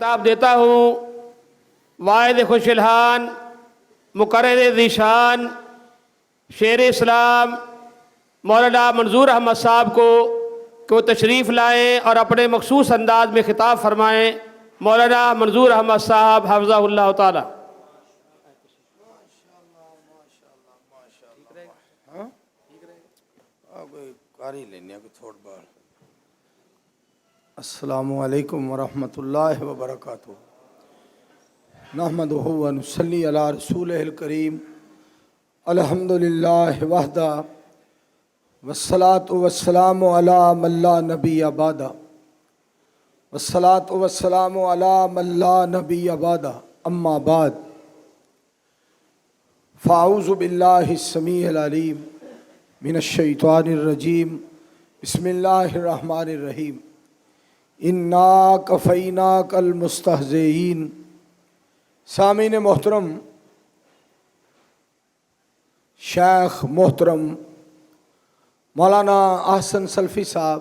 خطاب دیتا ہوں واحد خوش الحان مقرر ذیشان شیر اسلام مولانا منظور احمد صاحب کو کہ وہ تشریف لائیں اور اپنے مخصوص انداز میں خطاب فرمائیں۔ مولانا منظور احمد صاحب حفظہ اللہ تعالی۔ السلام علیکم ورحمۃ اللہ وبرکاتہ۔ نحمدہ و نصلی علی رسولہ الکریم۔ الحمد للہ وحدہ والصلاة والسلام علی من لا نبی بعدہ والصلاة والسلام علی من لا نبی بعدہ اما بعد فاعوذ باللہ السمیع العلیم من الشیطان الرجیم۔ بسم اللہ الرحمن الرحیم۔ انا کفیناک المستہزئین۔ سامعین محترم، شیخ محترم مولانا احسن سلفی صاحب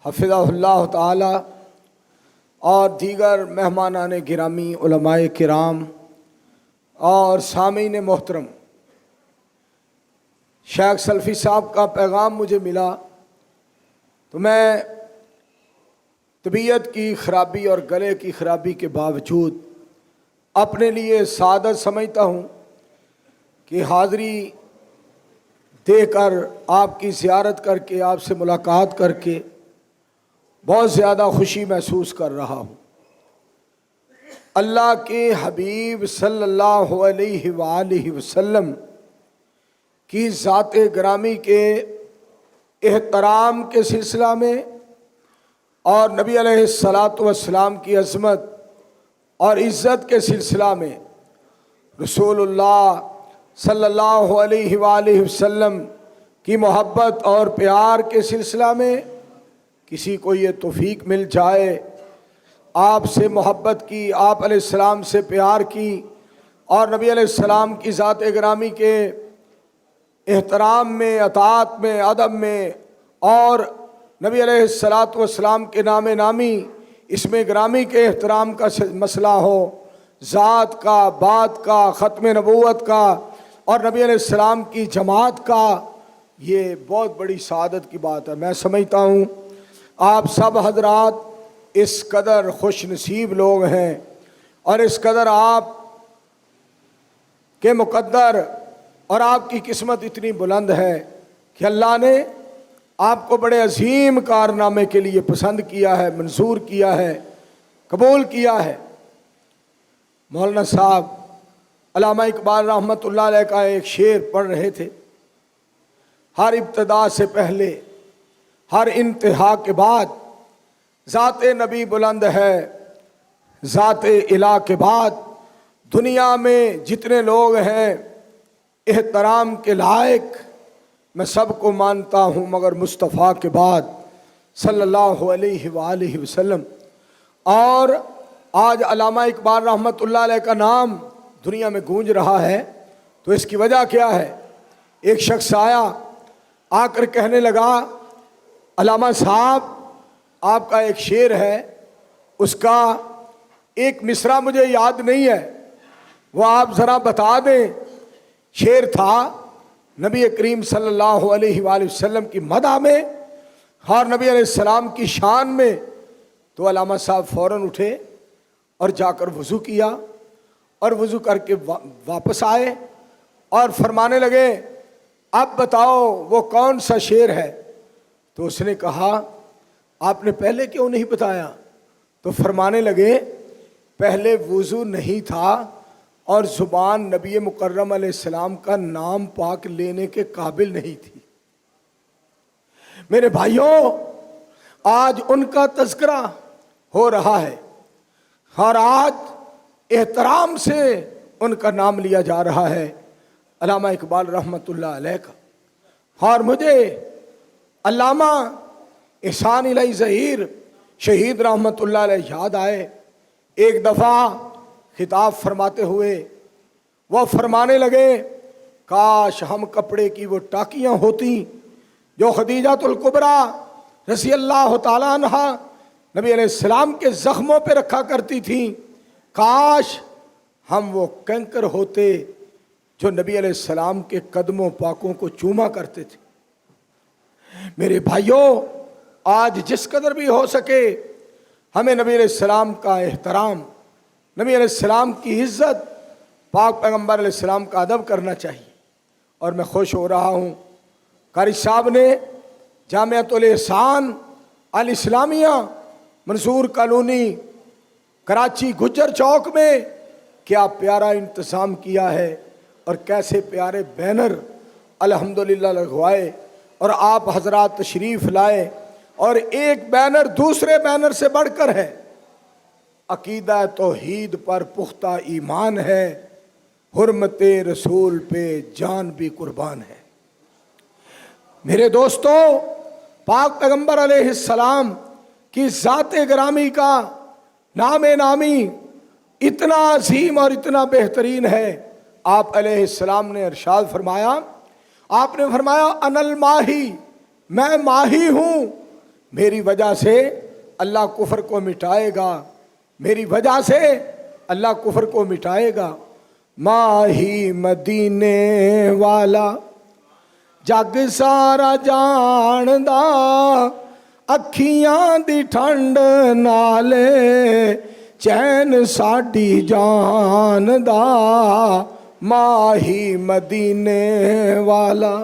حفظہ اللہ تعالی اور دیگر مہمانان گرامی، علماء کرام اور سامعین محترم، شیخ سلفی صاحب کا پیغام مجھے ملا تو میں طبیعت کی خرابی اور گلے کی خرابی کے باوجود اپنے لیے سعادت سمجھتا ہوں کہ حاضری دے کر، آپ کی زیارت کر کے، آپ سے ملاقات کر کے بہت زیادہ خوشی محسوس کر رہا ہوں۔ اللہ کے حبیب صلی اللہ علیہ وآلہ وسلم کی ذات گرامی کے احترام کے سلسلہ میں اور نبی علیہ الصلاۃ والسلام کی عظمت اور عزت کے سلسلہ میں رسول اللہ صلی اللہ علیہ وآلہ وسلم کی محبت اور پیار کے سلسلہ میں کسی کو یہ توفیق مل جائے، آپ سے محبت کی، آپ علیہ السلام سے پیار کی اور نبی علیہ السلام کی ذات گرامی کے احترام میں، اطاعت میں، ادب میں اور نبی علیہ الصلاۃ والسلام کے نام نامی، اس میں گرامی کے احترام کا مسئلہ ہو، ذات کا، بات کا، ختم نبوت کا اور نبی علیہ السلام کی جماعت کا، یہ بہت بڑی سعادت کی بات ہے۔ میں سمجھتا ہوں آپ سب حضرات اس قدر خوش نصیب لوگ ہیں اور اس قدر آپ کے مقدر اور آپ کی قسمت اتنی بلند ہے کہ اللہ نے آپ کو بڑے عظیم کارنامے کے لیے پسند کیا ہے، منظور کیا ہے، قبول کیا ہے۔ مولانا صاحب علامہ اقبال رحمۃ اللہ علیہ کا ایک شعر پڑھ رہے تھے، ہر ابتدا سے پہلے، ہر انتہا کے بعد ذات نبی بلند ہے، ذات الہ کے بعد دنیا میں جتنے لوگ ہیں احترام کے لائق میں سب کو مانتا ہوں مگر مصطفیٰ کے بعد صلی اللہ علیہ وآلہ وسلم۔ اور آج علامہ اقبال رحمۃ اللہ علیہ کا نام دنیا میں گونج رہا ہے تو اس کی وجہ کیا ہے؟ ایک شخص آیا، آ کر کہنے لگا علامہ صاحب آپ کا ایک شعر ہے، اس کا ایک مصرع مجھے یاد نہیں ہے، وہ آپ ذرا بتا دیں۔ شعر تھا نبی کریم صلی اللہ علیہ وآلہ وسلم کی مدح میں اور نبی علیہ السلام کی شان میں۔ تو علامہ صاحب فوراً اٹھے اور جا کر وضو کیا اور وضو کر کے واپس آئے اور فرمانے لگے اب بتاؤ وہ کون سا شعر ہے؟ تو اس نے کہا آپ نے پہلے کیوں نہیں بتایا؟ تو فرمانے لگے پہلے وضو نہیں تھا اور زبان نبی مکرم علیہ السلام کا نام پاک لینے کے قابل نہیں تھی۔ میرے بھائیوں، آج ان کا تذکرہ ہو رہا ہے اور آج احترام سے ان کا نام لیا جا رہا ہے، علامہ اقبال رحمۃ اللہ علیہ کا۔ اور مجھے علامہ احسان الہی ظہیر شہید رحمۃ اللہ علیہ یاد آئے۔ ایک دفعہ خطاب فرماتے ہوئے وہ فرمانے لگے کاش ہم کپڑے کی وہ ٹاکیاں ہوتی جو خدیجہ الکبریٰ رضی اللہ تعالیٰ عنہ नबी अलैहिस्सलाम के जख्मों पे रखा करती थीं। काश हम वो कंकर होते जो नबी अलैहिस्सलाम के कदमों पाकों को चूमा करते थे। मेरे भाइयों, आज जिस कदर भी हो सके हमें नबी अलैहिस्सलाम का एहतराम, नबी अलैहिस्सलाम की इज्जत, पाक पैगम्बर अलैहिस्सलाम का अदब करना चाहिए। और मैं खुश हो रहा हूँ कारी साहब ने जामियातुल एहसान अल इस्लामिया मंसूर कॉलोनी कराची गुज्जर चौक में क्या प्यारा इंतज़ाम किया है और कैसे प्यारे बैनर अल्हम्दुलिल्लाह लगवाए और आप हजरात तशरीफ़ लाए। और एक बैनर दूसरे बैनर से बढ़कर है, अकीदा तौहीद पर पुख्ता ईमान है, हुर्मते रसूल पे जान भी कुर्बान है। मेरे दोस्तों, पाक पैगम्बर अलैहिस्सलाम की ज़ाते ग्रामी का नामे नामी इतना अजीम और इतना बेहतरीन है। आप अलैहिस्सलाम ने इरशाद फरमाया, आपने फरमाया अनल माही, मैं माही हूँ, मेरी वजह से अल्लाह कुफर को मिटाएगा, मेरी वजह से अल्लाह कुफर को मिटाएगा। माही मदीने वाला जग सारा जानदा, अखियां दी ठंड नाले चैन साडी जान दा। माही मदीने वाला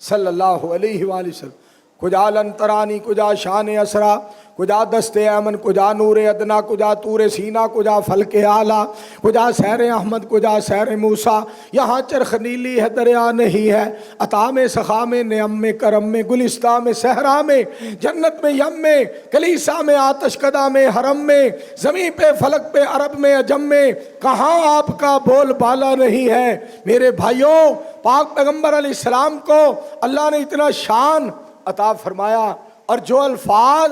सल्लल्लाहु अलैहि वसल्लम। कुजा लंतरानी, कुजा शान असरा, कुजा दस्ते अमन, कुजा नूरे अदना, कुजा तूरे सीना, कुजा फल के आला, कुजा सहर अहमद, कुजा सहर मूसा। यहाँ चरख नीली है दरिया नहीं है, अता में सखा में नियम में करम में, गुलिस्ता में सहरा में, जन्नत में यम में, कलीसा में आतश कदा में, हरम में, ज़मीं पे फलक पे अरब में अजम में, कहाँ आपका बोल बाला नहीं है। मेरे भाइयों, पाक पैगम्बर अलैहिस्सलाम को अल्लाह ने इतना शान अता फरमाया और जो अल्फाज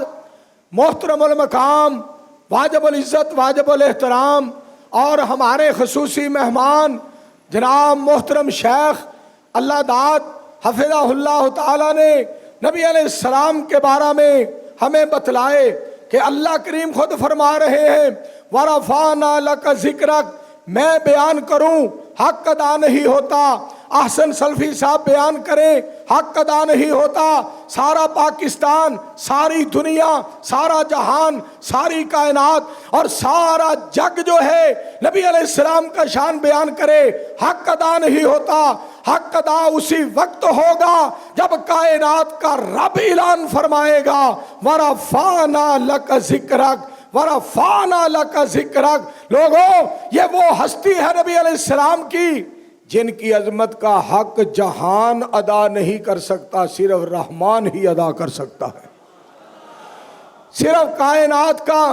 मोहतरमुल मकाम, वाजिबुल इज़्ज़त, वाजिबुल एहतराम और हमारे खसूसी मेहमान जनाब मोहतरम शेख अल्लाह दाद हफ़िज़हुल्लाह ताला ने नबी अलैहिस्सलाम के बारे में हमें बतलाए कि अल्लाह करीम खुद फरमा रहे हैं, वरफ़अना लका ज़िक्रक, मैं बयान करूं हक अदा नहीं होता, आहसन सल्फी साहब बयान करें हक अदा नहीं होता। सारा पाकिस्तान, सारी दुनिया, सारा जहान, सारी कायनात और सारा जग जो है नबी अलैहिस्सलाम का शान बयान करे, हक अदा नहीं होता। हक अदा उसी वक्त होगा जब कायनात का रब ऐलान फरमाएगा, वरफ़अना लका ज़िक्रक, वरफ़अना लका ज़िक्रक। लोगों, ये वो हस्ती है नबी अलैहिस्सलाम की जिनकी अजमत का हक जहान अदा नहीं कर सकता, सिर्फ रहमान ही अदा कर सकता है। सिर्फ कायनात का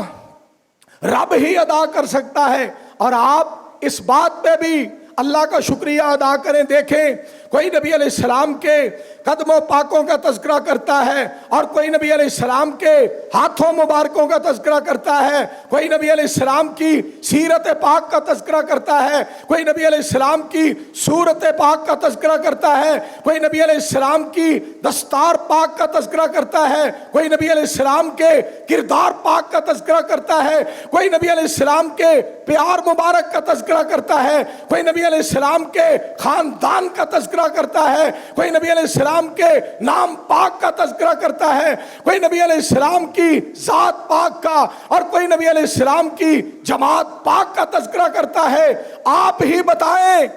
रब ही अदा कर सकता है। और आप इस बात पे भी अल्लाह का शुक्रिया अदा करें। देखें, कोई नबी अलैहिस्सलाम के कदमों पाकों का तज़किरा करता है और कोई नबी अलैहिस्सलाम के हाथों मुबारकों का तज़किरा करता है, कोई नबी अलैहिस्सलाम की सीरत पाक का तज़किरा करता है, कोई नबी अलैहिस्सलाम की सूरत पाक का तज़किरा करता है, कोई नबी अलैहिस्सलाम की दस्तार पाक का तज़किरा करता है, कोई नबी अलैहिस्सलाम के किरदार पाक का तज़किरा करता है, कोई नबी अलैहिस्सलाम के प्यार मुबारक का तज़किरा करता है, कोई नबी अलैहिस्सलाम के खानदान का तज़किरा करता है, कोई नबी अलैहिस्सलाम के नाम पाक का तज़किरा करता है, कोई नबी अलैहिस्सलाम की ज़ात पाक का और कोई नबी अलैहिस्सलाम की जमात पाक का तज़किरा करता है। आप ही बताएं,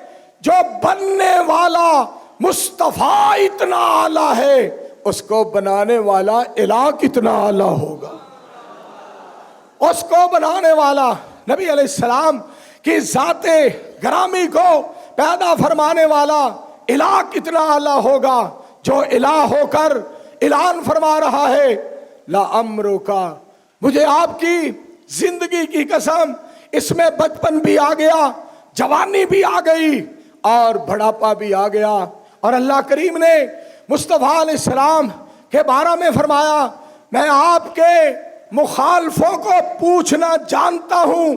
जो बनने वाला मुस्तफ़ा इतना आला है, उसको बनाने वाला इलाह कितना आला होगा। उसको बनाने वाला नबी अलैहिस्सलाम की ज़ाते ग्रामी को पैदा फरमाने वाला इलाह कितना आला होगा, जो इलाह होकर ऐलान फरमा रहा है, ला अम्रो का, मुझे आपकी जिंदगी की कसम, इसमें बचपन भी आ गया, जवानी भी आ गई और बुढ़ापा भी आ गया। और अल्लाह करीम ने मुस्तफ़ा अलैहिस्सलाम के बारे में फरमाया, मैं आपके मुखालफों को पूछना जानता हूं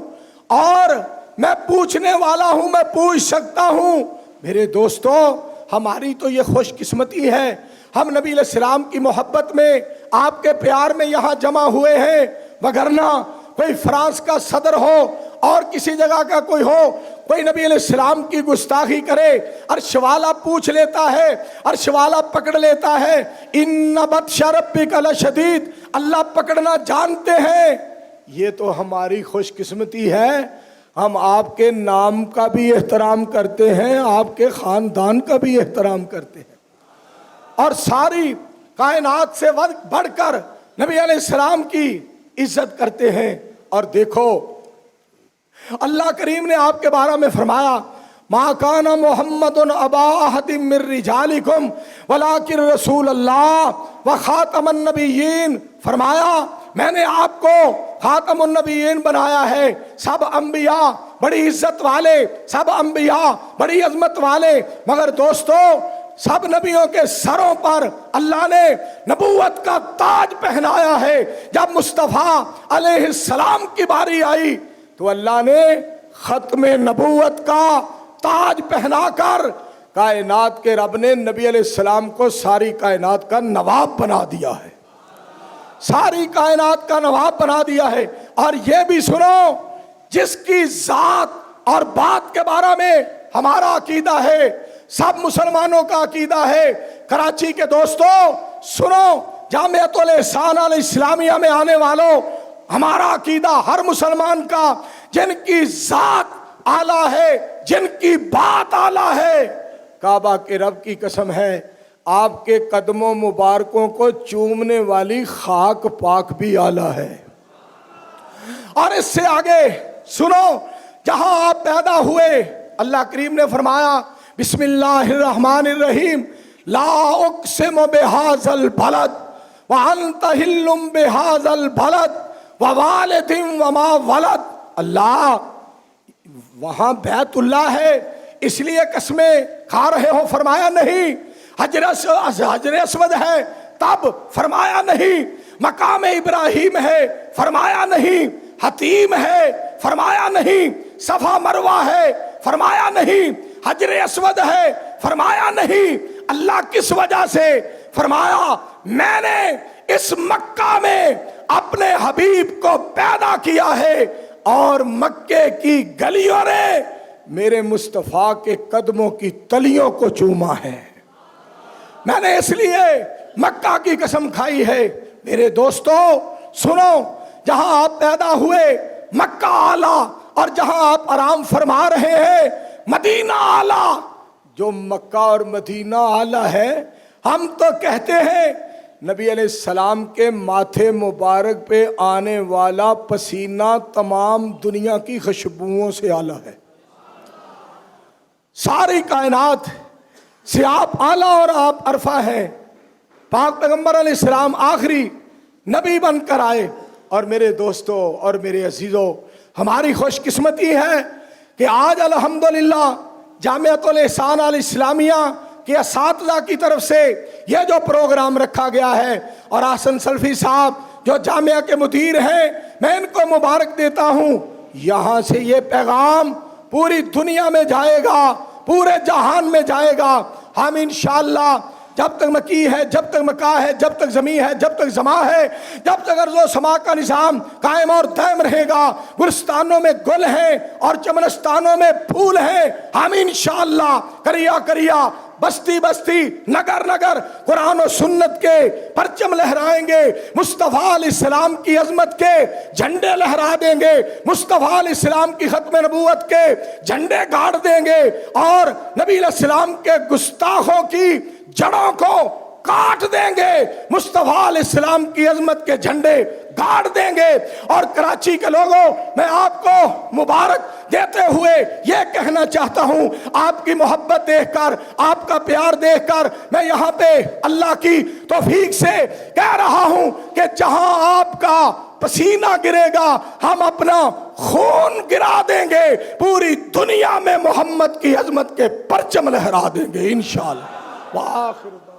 और मैं पूछने वाला हूं, मैं पूछ सकता हूं। मेरे दोस्तों, हमारी तो ये खुशकिस्मती है, हम नबी अलैहिस्सलाम की मोहब्बत में, आपके प्यार में यहाँ जमा हुए हैं। वगरना कोई फ्रांस का सदर हो और किसी जगह का कोई हो, कोई नबी अलैहिस्सलाम की गुस्ताखी करे, अर्श वाला पूछ लेता है, अर्श वाला पकड़ लेता है। इन्ना बत्श रब्बिका लशदीद, अल्लाह पकड़ना जानते हैं। ये तो हमारी खुशकिस्मती है, हम आपके नाम का भी एहतराम करते हैं, आपके खानदान का भी एहतराम करते हैं, और सारी कायनात से बढ़कर नबी अलैहिस्सलाम की इज्जत करते हैं। और देखो अल्लाह करीम ने आपके बारे में फरमाया, मा काना मुहम्मदुन अबा अहदिम मिर रिजालिकुम वलाकिन रसूल अल्लाह व खातमुन नबिय्यीन। फरमाया मैंने आपको खातमुन नबिय्यीन बनाया है, सब अंबिया बड़ी इज्जत वाले, सब अंबिया बड़ी अजमत वाले, मगर दोस्तों सब नबियों के सरों पर अल्लाह ने नबूवत का ताज पहनाया है। जब मुस्तफ़ा अलैहिस्सलाम की बारी आई तो अल्लाह ने खत्मे नबूवत का ताज पहनाकर कायनात के रब ने नबी अलैहिस्सलाम को सारी कायनात का नवाब बना दिया है, सारी कायनात का नवाब बना दिया है। और ये भी सुनो, जिसकी जात और बात के बारे में हमारा अकीदा है, सब मुसलमानों का अकीदा है। कराची के दोस्तों सुनो, जामियातुल एहसान अल इस्लामिया में आने वालों, हमारा अकीदा हर मुसलमान का, जिनकी जात आला है, जिनकी बात आला है, काबा के रब की कसम है, आपके कदमों मुबारकों को चूमने वाली खाक पाक भी आला है। और इससे आगे सुनो, जहां आप पैदा हुए अल्लाह करीम ने फरमाया बिस्मिल्लाहिर्रहमानिर्रहीम, ला उक़सिमु बिहाज़ल बलद व अंत हिल्लुम बिहाज़ल बलद व वालिदिन व मा वलद। अल्लाह वहां बैतुल्लाह है इसलिए कसमें खा रहे हो, फरमाया नहीं। हजर अस्वद है तब, फरमाया नहीं। मकाम इब्राहिम है, फरमाया नहीं। हतीम है, फरमाया नहीं। सफा मरवा है, फरमाया नहीं। हजर अस्वद है, फरमाया नहीं। अल्लाह किस वजह से फरमाया, मैंने इस मक्का में अपने हबीब को पैदा किया है और मक्के की गलियों ने मेरे मुस्तफ़ा के कदमों की तलियों को चूमा है। मैंने इसलिए मक्का की कसम खाई है। मेरे दोस्तों सुनो, जहां आप पैदा हुए मक्का आला, और जहां आप आराम फरमा रहे हैं मदीना आला। जो मक्का और मदीना आला है, हम तो कहते हैं नबी अलैहिस्सलाम के माथे मुबारक पे आने वाला पसीना तमाम दुनिया की खुशबुओं से आला है। सारी कायनात से आप आला और आप अरफा हैं। पाक पैगंबर अलैहिस्सलाम आखिरी नबी बनकर आए। और मेरे दोस्तों और मेरे अजीजों, हमारी खुशकिस्मती है कि आज अल्हम्दुलिल्लाह जामियातुल एहसान अल इस्लामिया के असातिज़ा की तरफ से यह जो प्रोग्राम रखा गया है, और आसन सल्फी साहब जो जामिया के मुदीर हैं, मैं इनको मुबारक देता हूँ। यहाँ से ये पैगाम पूरी दुनिया में जाएगा, पूरे जहान में जाएगा। हम इंशाअल्लाह जब तक मकी है, जब तक मका है, जब तक ज़मी है, जब तक जमा है, जब तक अर्ज़ो समा का निज़ाम कायम और दायम रहेगा, गुलिस्तानों में गुल हैं और चमनस्तानों में फूल हैं, हम इंशाअल्लाह करिया करिया, बस्ती बस्ती, नगर नगर कुरान और सुन्नत के परचम लहराएंगे, मुस्तफ़ा अलैहिस्सलाम की अजमत के झंडे लहरा देंगे, मुस्तफ़ा अलैहिस्सलाम की खत्म नबूवत के झंडे गाड़ देंगे, और नबी अलैहिस्सलाम के गुस्ताखों की जड़ों को काट देंगे, मुस्तफ़ा अलैहिस्सलाम की अजमत के झंडे गाड़ देंगे। और कराची के लोगों, मैं आपको मुबारक देते हुए यह कहना चाहता हूं, आपकी मोहब्बत देखकर, आपका प्यार देखकर, मैं यहाँ पे अल्लाह की तौफीक से कह रहा हूं कि जहां आपका पसीना गिरेगा, हम अपना खून गिरा देंगे, पूरी दुनिया में मोहम्मद की अजमत के परचम लहरा देंगे इंशाअल्लाह। वाह।